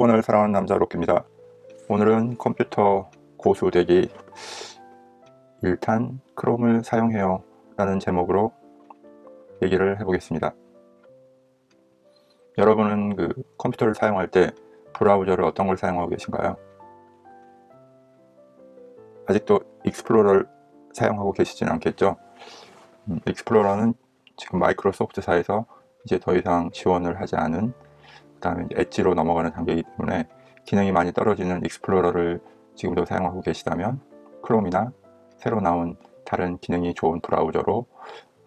폰을 사랑하는 남자 로키입니다. 오늘은 컴퓨터 고수 되기 1탄 크롬을 사용해요 라는 제목으로 얘기를 해보겠습니다. 여러분은 컴퓨터를 사용할 때 브라우저를 어떤 걸 사용하고 계신가요? 아직도 익스플로러를 사용하고 계시지는 않겠죠? 익스플로러는 지금 마이크로소프트사에서 이제 더 이상 지원을 하지 않은, 그 다음에 엣지로 넘어가는 단계이기 때문에 기능이 많이 떨어지는 익스플로러를 지금도 사용하고 계시다면 크롬이나 새로 나온 다른 기능이 좋은 브라우저로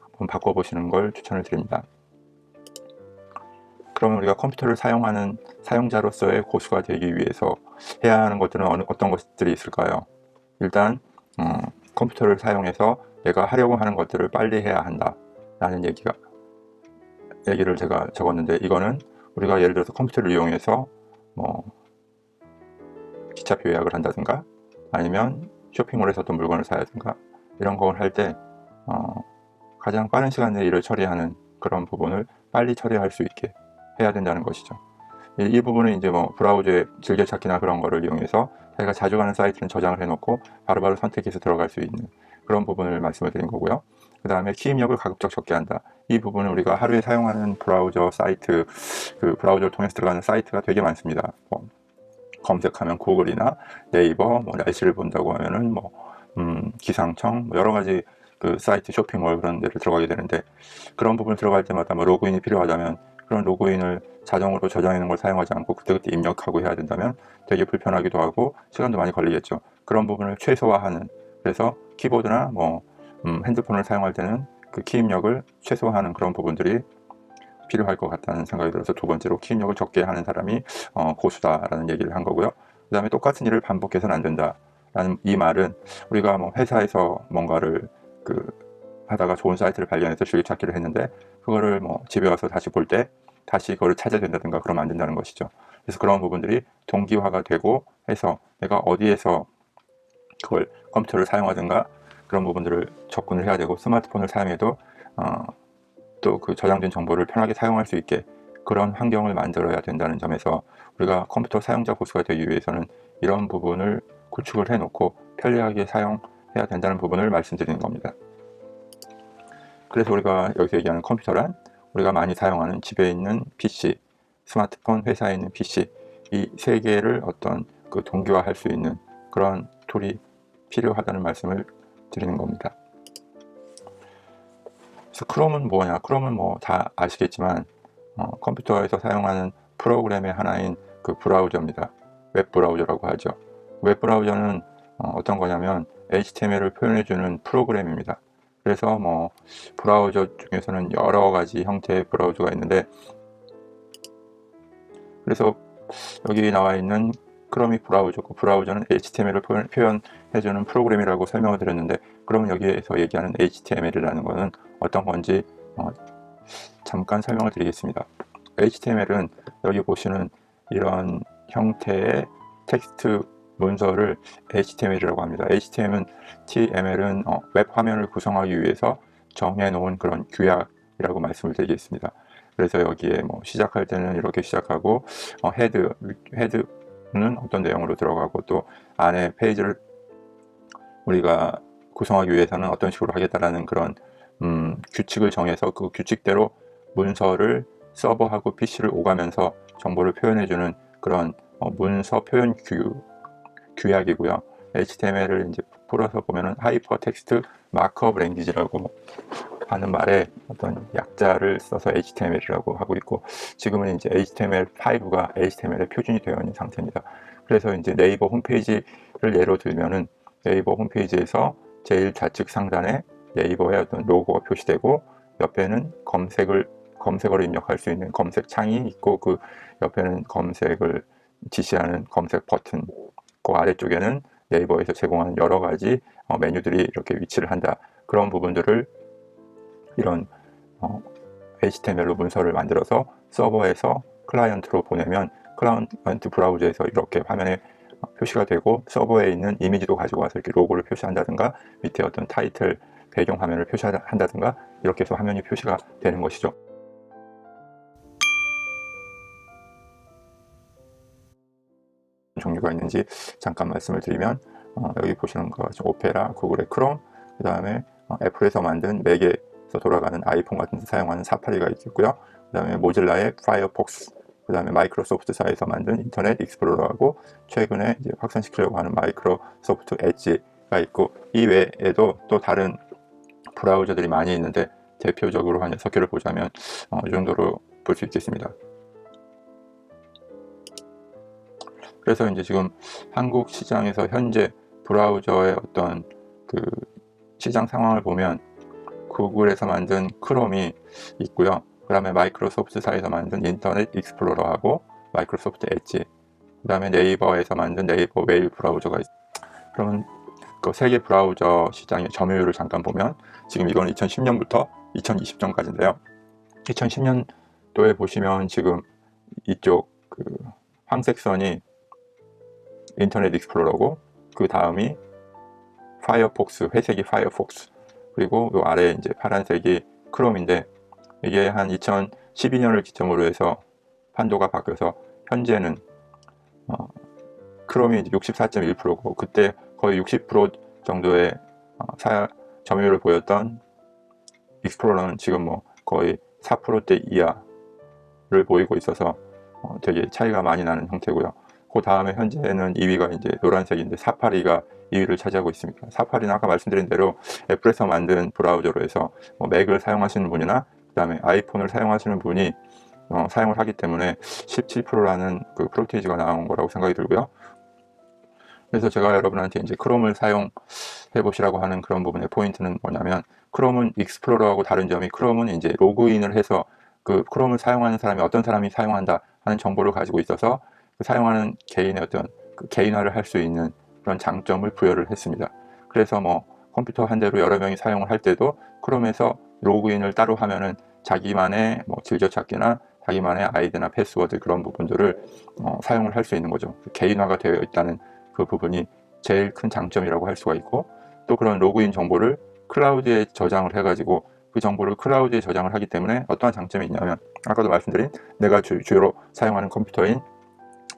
한번 바꿔보시는 걸 추천을 드립니다. 그러면 우리가 컴퓨터를 사용하는 사용자로서의 고수가 되기 위해서 해야 하는 것들은 어떤 것들이 있을까요? 일단 컴퓨터를 사용해서 내가 하려고 하는 것들을 빨리 해야 한다 라는 얘기를 제가 적었는데, 이거는 우리가 예를 들어서 컴퓨터를 이용해서 기차표 예약을 한다든가 아니면 쇼핑몰에서 어떤 물건을 사야든가 이런 걸 할 때 가장 빠른 시간 내에 일을 처리하는 그런 부분을 빨리 처리할 수 있게 해야 된다는 것이죠. 이 부분은 이제 브라우저의 즐겨찾기나 그런 거를 이용해서 자기가 자주 가는 사이트는 저장을 해놓고 바로바로 선택해서 들어갈 수 있는 그런 부분을 말씀을 드린 거고요. 그 다음에 키 입력을 가급적 적게 한다. 이 부분은 우리가 하루에 사용하는 브라우저 사이트, 브라우저를 통해서 들어가는 사이트가 되게 많습니다. 검색하면 구글이나 네이버, 날씨를 본다고 하면은 기상청, 여러 가지 사이트, 쇼핑몰 그런 데를 들어가게 되는데, 그런 부분을 들어갈 때마다 로그인이 필요하다면 그런 로그인을 자동으로 저장해 놓은 걸 사용하지 않고 그때그때 입력하고 해야 된다면 되게 불편하기도 하고 시간도 많이 걸리겠죠. 그런 부분을 최소화하는, 그래서 키보드나 핸드폰을 사용할 때는 키 입력을 최소화하는 그런 부분들이 필요할 것 같다는 생각이 들어서 두 번째로 키 입력을 적게 하는 사람이 고수다라는 얘기를 한 거고요. 그 다음에 똑같은 일을 반복해서는 안 된다라는 이 말은, 우리가 회사에서 뭔가를 하다가 좋은 사이트를 발견해서 즐겨찾기를 했는데 그거를 집에 와서 다시 볼 때 다시 그거를 찾아야 된다든가 그러면 안 된다는 것이죠. 그래서 그런 부분들이 동기화가 되고 해서 내가 어디에서 그걸 컴퓨터를 사용하든가 그런 부분들을 접근을 해야 되고, 스마트폰을 사용해도 또 저장된 정보를 편하게 사용할 수 있게 그런 환경을 만들어야 된다는 점에서 우리가 컴퓨터 사용자 고수가 되기 위해서는 이런 부분을 구축을 해놓고 편리하게 사용해야 된다는 부분을 말씀드리는 겁니다. 그래서 우리가 여기서 얘기하는 컴퓨터란 우리가 많이 사용하는 집에 있는 PC, 스마트폰, 회사에 있는 PC, 이 세 개를 어떤 동기화할 수 있는 그런 툴이 필요하다는 말씀을 드리는 겁니다. 그래서 크롬은 뭐냐? 크롬은 다 아시겠지만 컴퓨터에서 사용하는 프로그램의 하나인 브라우저입니다. 웹 브라우저라고 하죠. 웹 브라우저는 어떤 거냐면 HTML을 표현해주는 프로그램입니다. 그래서 브라우저 중에서는 여러 가지 형태의 브라우저가 있는데, 그래서 여기 나와 있는 크롬이 브라우저고, 브라우저는 HTML을 표현해주는 프로그램이라고 설명을 드렸는데, 그러면 여기에서 얘기하는 HTML이라는 것은 어떤 건지 잠깐 설명을 드리겠습니다. HTML은 여기 보시는 이런 형태의 텍스트 문서를 HTML이라고 합니다. HTML은 웹 화면을 구성하기 위해서 정해놓은 그런 규약이라고 말씀을 드리겠습니다. 그래서 여기에 시작할 때는 이렇게 시작하고 헤드는 어떤 내용으로 들어가고, 또 안에 페이지를 우리가 구성하기 위해서는 어떤 식으로 하겠다라는 그런 규칙을 정해서 그 규칙대로 문서를 서버하고 PC를 오가면서 정보를 표현해주는 그런 문서 표현 규약이고요. HTML을 이제 풀어서 보면은 하이퍼 텍스트 마크업 랭귀지라고 하는 말에 어떤 약자를 써서 HTML이라고 하고 있고, 지금은 이제 HTML5가 HTML의 표준이 되어 있는 상태입니다. 그래서 이제 네이버 홈페이지를 예로 들면은 네이버 홈페이지에서 제일 좌측 상단에 네이버의 어떤 로고가 표시되고, 옆에는 검색어를 입력할 수 있는 검색 창이 있고, 그 옆에는 검색을 지시하는 검색 버튼, 그 아래쪽에는 네이버에서 제공하는 여러 가지 메뉴들이 이렇게 위치를 한다. 그런 부분들을 이런 HTML로 문서를 만들어서 서버에서 클라이언트로 보내면 클라이언트 브라우저에서 이렇게 화면에 표시가 되고, 서버에 있는 이미지도 가지고 와서 이렇게 로고를 표시한다든가 밑에 어떤 타이틀 배경 화면을 표시한다든가 이렇게 해서 화면이 표시가 되는 것이죠. 종류가 있는지 잠깐 말씀을 드리면 여기 보시는 것 같이 오페라, 구글의 크롬, 그 다음에 애플에서 만든 맥에서 돌아가는 아이폰 같은 데 사용하는 사파리가 있겠고요. 그 다음에 모질라의 파이어폭스, 그 다음에 마이크로소프트사에서 만든 인터넷 익스플로러하고 최근에 이제 확산시키려고 하는 마이크로소프트 엣지가 있고, 이 외에도 또 다른 브라우저들이 많이 있는데 대표적으로 한 6개를 보자면 이 정도로 볼 수 있겠습니다. 그래서 이제 지금 한국 시장에서 현재 브라우저의 어떤 그 시장 상황을 보면 구글에서 만든 크롬이 있고요. 그 다음에 마이크로소프트사에서 만든 인터넷 익스플로러하고 마이크로소프트 엣지, 그 다음에 네이버에서 만든 네이버 웨일 브라우저가 있습니다. 그러면 그 세계 브라우저 시장의 점유율을 잠깐 보면 지금 이건 2010년부터 2020년까지인데요. 2010년도에 보시면 지금 이쪽 그 황색 선이 인터넷 익스플로러고, 그 다음이 파이어폭스, 회색이 파이어폭스, 그리고 요 아래 이제 파란색이 크롬인데, 이게 한 2012년을 기점으로 해서 판도가 바뀌어서 현재는 크롬이 64.1%고 그때 거의 60% 정도의 점유율을 보였던 익스플로러는 지금 뭐 거의 4%대 이하를 보이고 있어서 되게 차이가 많이 나는 형태고요. 그 다음에 현재는 2위가 이제 노란색인데 사파리가 2위를 차지하고 있습니다. 사파리는 아까 말씀드린 대로 애플에서 만든 브라우저로 해서 맥을 사용하시는 분이나 그 다음에 아이폰을 사용하시는 분이 사용을 하기 때문에 17%라는 그 프로테이지가 나온 거라고 생각이 들고요. 그래서 제가 여러분한테 이제 크롬을 사용해 보시라고 하는 그런 부분의 포인트는 뭐냐면, 크롬은 익스플로러하고 다른 점이, 크롬은 이제 로그인을 해서 그 크롬을 사용하는 사람이 어떤 사람이 사용한다 하는 정보를 가지고 있어서 그 사용하는 개인의 어떤 그 개인화를 할 수 있는 그런 장점을 부여를 했습니다. 그래서 뭐 컴퓨터 한 대로 여러 명이 사용을 할 때도 크롬에서 로그인을 따로 하면은 자기만의 뭐 즐겨찾기나 자기만의 아이디나 패스워드 그런 부분들을 사용을 할 수 있는 거죠. 개인화가 되어 있다는 그 부분이 제일 큰 장점이라고 할 수가 있고, 또 그런 로그인 정보를 클라우드에 저장을 해가지고 그 정보를 클라우드에 저장을 하기 때문에 어떠한 장점이 있냐면, 아까도 말씀드린 내가 주로 사용하는 컴퓨터인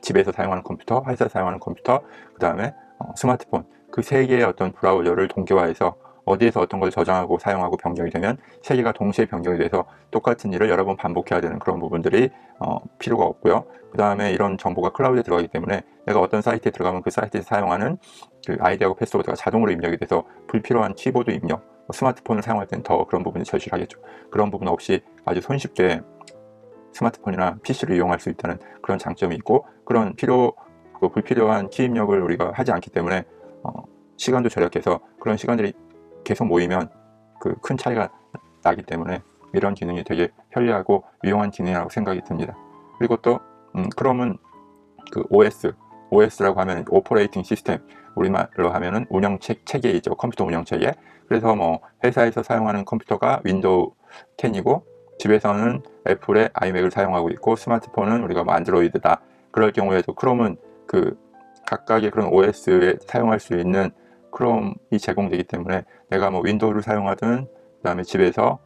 집에서 사용하는 컴퓨터, 회사에서 사용하는 컴퓨터, 그 다음에 스마트폰, 그 세 개의 어떤 브라우저를 동기화해서 어디에서 어떤 걸 저장하고 사용하고 변경이 되면 세 개가 동시에 변경이 돼서 똑같은 일을 여러 번 반복해야 되는 그런 부분들이 필요가 없고요. 그 다음에 이런 정보가 클라우드에 들어가기 때문에 내가 어떤 사이트에 들어가면 그 사이트에서 사용하는 그 아이디하고 패스워드가 자동으로 입력이 돼서 불필요한 키보드 입력, 스마트폰을 사용할 때는 더 그런 부분이 절실하겠죠. 그런 부분 없이 아주 손쉽게 스마트폰이나 PC를 이용할 수 있다는 그런 장점이 있고, 그런 불필요한 키 입력을 우리가 하지 않기 때문에 시간도 절약해서 그런 시간들이 계속 모이면 그 큰 차이가 나기 때문에 이런 기능이 되게 편리하고 유용한 기능이라고 생각이 듭니다. 그리고 또 크롬은 그 OS라고 하면 오퍼레이팅 시스템, 우리말로 하면은 운영 체계이죠. 컴퓨터 운영 체계. 그래서 뭐 회사에서 사용하는 컴퓨터가 윈도우 10이고 집에서는 애플의 아이맥을 사용하고 있고 스마트폰은 우리가 뭐 안드로이드다. 그럴 경우에도 크롬은 그 각각의 그런 OS에 사용할 수 있는 크롬이 제공되기 때문에 내가 뭐 윈도우를 사용하든, 그 다음에 집에서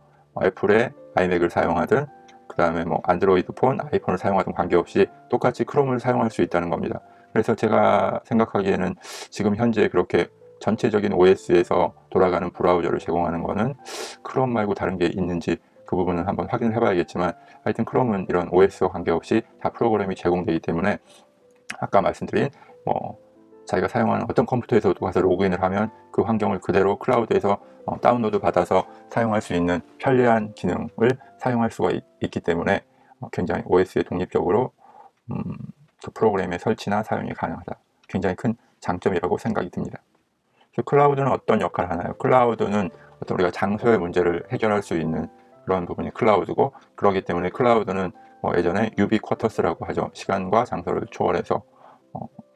애플의 아이맥을 사용하든, 그 다음에 뭐 안드로이드 폰, 아이폰을 사용하든 관계없이 똑같이 크롬을 사용할 수 있다는 겁니다. 그래서 제가 생각하기에는 지금 현재 그렇게 전체적인 OS에서 돌아가는 브라우저를 제공하는 거는 크롬 말고 다른 게 있는지 그 부분은 한번 확인을 해봐야겠지만, 하여튼 크롬은 이런 OS와 관계없이 다 프로그램이 제공되기 때문에 아까 말씀드린 자기가 사용하는 어떤 컴퓨터에서도 가서 로그인을 하면 그 환경을 그대로 클라우드에서 다운로드 받아서 사용할 수 있는 편리한 기능을 사용할 수가 있기 때문에 굉장히 OS에 독립적으로 그 프로그램의 설치나 사용이 가능하다. 굉장히 큰 장점이라고 생각이 듭니다. 클라우드는 어떤 역할을 하나요? 클라우드는 어떤 우리가 장소의 문제를 해결할 수 있는 그런 부분이 클라우드고, 그렇기 때문에 클라우드는 예전에 유비쿼터스라고 하죠. 시간과 장소를 초월해서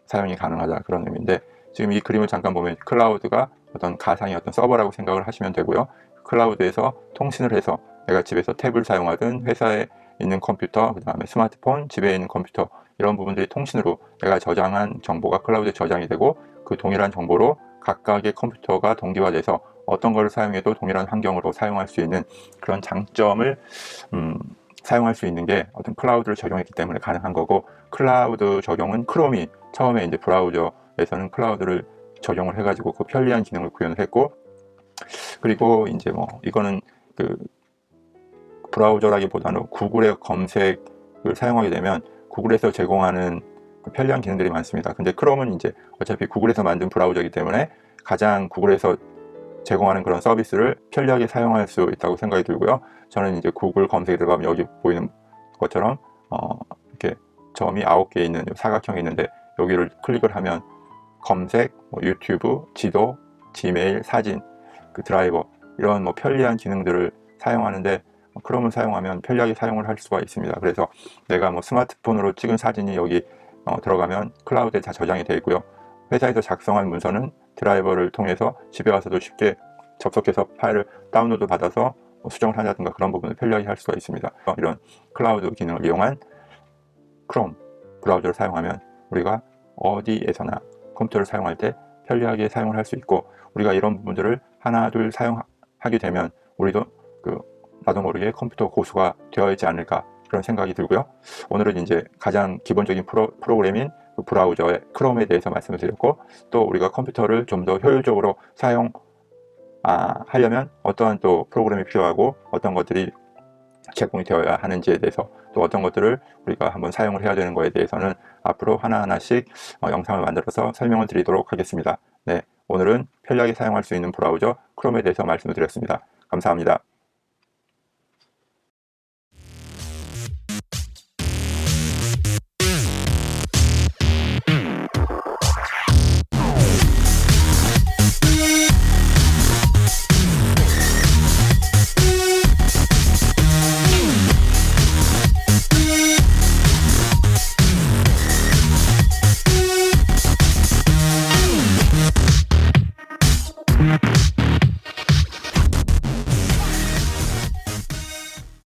사용이 가능하다, 그런 의미인데, 지금 이 그림을 잠깐 보면 클라우드가 어떤 가상의 어떤 서버라고 생각을 하시면 되고요. 클라우드에서 통신을 해서 내가 집에서 탭을 사용하든 회사에 있는 컴퓨터, 그 다음에 스마트폰, 집에 있는 컴퓨터, 이런 부분들이 통신으로 내가 저장한 정보가 클라우드에 저장이 되고, 그 동일한 정보로 각각의 컴퓨터가 동기화돼서 어떤 것을 사용해도 동일한 환경으로 사용할 수 있는 그런 장점을 사용할 수 있는 게 어떤 클라우드를 적용했기 때문에 가능한 거고, 클라우드 적용은 크롬이 처음에 이제 브라우저에서는 클라우드를 적용을 해가지고 그 편리한 기능을 구현을 했고, 그리고 이제 뭐 이거는 그 브라우저라기보다는 구글의 검색을 사용하게 되면 구글에서 제공하는 편리한 기능들이 많습니다. 근데 크롬은 이제 어차피 구글에서 만든 브라우저이기 때문에 가장 구글에서 제공하는 그런 서비스를 편리하게 사용할 수 있다고 생각이 들고요. 저는 이제 구글 검색에 들어가면 여기 보이는 것처럼 이렇게 점이 9개 있는 사각형이 있는데, 여기를 클릭을 하면 검색, 뭐 유튜브, 지도, 지메일, 사진, 그 드라이버, 이런 뭐 편리한 기능들을 사용하는데, 크롬을 사용하면 편리하게 사용을 할 수가 있습니다. 그래서 내가 뭐 스마트폰으로 찍은 사진이 여기 들어가면 클라우드에 다 저장이 되어 있고요. 회사에서 작성한 문서는 드라이버를 통해서 집에 와서도 쉽게 접속해서 파일을 다운로드 받아서 수정을 하자든가 그런 부분을 편리하게 할 수가 있습니다. 이런 클라우드 기능을 이용한 크롬 브라우저를 사용하면 우리가 어디에서나 컴퓨터를 사용할 때 편리하게 사용을 할 수 있고, 우리가 이런 부분들을 하나 둘 사용하게 되면 우리도 나도 모르게 컴퓨터 고수가 되어 있지 않을까, 그런 생각이 들고요. 오늘은 이제 가장 기본적인 프로그램인 브라우저의 크롬에 대해서 말씀을 드렸고, 또 우리가 컴퓨터를 좀 더 효율적으로 하려면 어떠한 또 프로그램이 필요하고 어떤 것들이 제공이 되어야 하는지에 대해서, 또 어떤 것들을 우리가 한번 사용을 해야 되는 거에 대해서는 앞으로 하나하나씩 영상을 만들어서 설명을 드리도록 하겠습니다. 네, 오늘은 편리하게 사용할 수 있는 브라우저 크롬에 대해서 말씀을 드렸습니다. 감사합니다. We'll be right back.